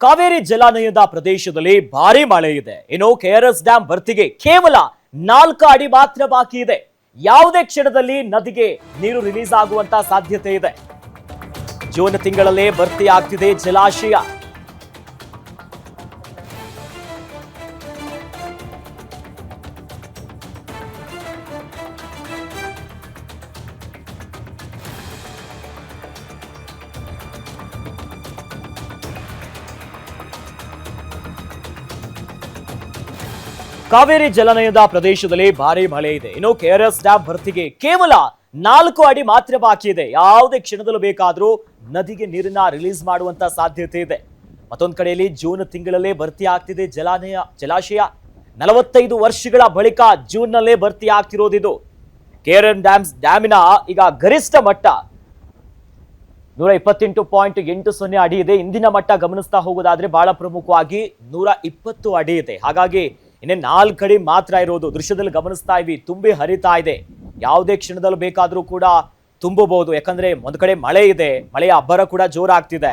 ಕಾವೇರಿ ಜಲಾನಯದ ಪ್ರದೇಶದಲ್ಲಿ ಭಾರಿ ಮಳೆ ಇದೆ. ಇನ್ನು ಕೆಆರ್ಎಸ್ ಡ್ಯಾಂ ಭರ್ತಿಗೆ ಕೇವಲ 4 ಅಡಿ ಮಾತ್ರ ಬಾಕಿ ಇದೆ. ಯಾವುದೇ ಕ್ಷಣದಲ್ಲಿ ನದಿಗೆ ನೀರು ರಿಲೀಸ್ ಆಗುವಂತ ಸಾಧ್ಯತೆ ಇದೆ. ಜೂನ್ ತಿಂಗಳಲ್ಲೇ ಭರ್ತಿ ಆಗ್ತಿದೆ ಜಲಾಶಯ. ಕಾವೇರಿ ಜಲಾನಯದ ಪ್ರದೇಶದಲ್ಲಿ ಭಾರಿ ಮಳೆ ಇದೆ. ಇನ್ನು ಕೆಆರ್ಎಸ್ ಡ್ಯಾಂ ಭರ್ತಿಗೆ ಕೇವಲ 4 ಅಡಿ ಮಾತ್ರ ಬಾಕಿ ಇದೆ. ಯಾವುದೇ ಕ್ಷಣದಲ್ಲೂ ಬೇಕಾದರೂ ನದಿಗೆ ನೀರನ್ನ ರಿಲೀಸ್ ಮಾಡುವಂತ ಸಾಧ್ಯತೆ ಇದೆ. ಮತ್ತೊಂದು ಕಡೆಯಲ್ಲಿ ಜೂನ್ ತಿಂಗಳಲ್ಲೇ ಭರ್ತಿ ಆಗ್ತಿದೆ ಜಲಾಶಯ. 45 ವರ್ಷಗಳ ಬಳಿಕ ಜೂನ್ ನಲ್ಲೇ ಭರ್ತಿ ಆಗ್ತಿರೋದಿದು. ಕೆಆರ್ಎಸ್ ಡ್ಯಾಮಿನ ಈಗ ಗರಿಷ್ಠ ಮಟ್ಟ 128.80 ಅಡಿ ಇದೆ. ಇಂದಿನ ಮಟ್ಟ ಗಮನಿಸ್ತಾ ಹೋಗೋದಾದ್ರೆ ಬಹಳ ಪ್ರಮುಖವಾಗಿ 120 ಅಡಿ ಇದೆ. ಹಾಗಾಗಿ ಇನ್ನೇ 4 ಅಡಿ ಮಾತ್ರ ಇರೋದು. ದೃಶ್ಯದಲ್ಲಿ ಗಮನಿಸ್ತಾ ಇವಿ, ತುಂಬಿ ಹರಿತಾ ಇದೆ. ಯಾವುದೇ ಕ್ಷಣದಲ್ಲೂ ಬೇಕಾದ್ರೂ ಕೂಡ ತುಂಬಬಹುದು. ಯಾಕಂದ್ರೆ ಒಂದು ಕಡೆ ಮಳೆ ಇದೆ, ಮಳೆಯ ಅಬ್ಬರ ಕೂಡ ಜೋರಾಗ್ತಿದೆ.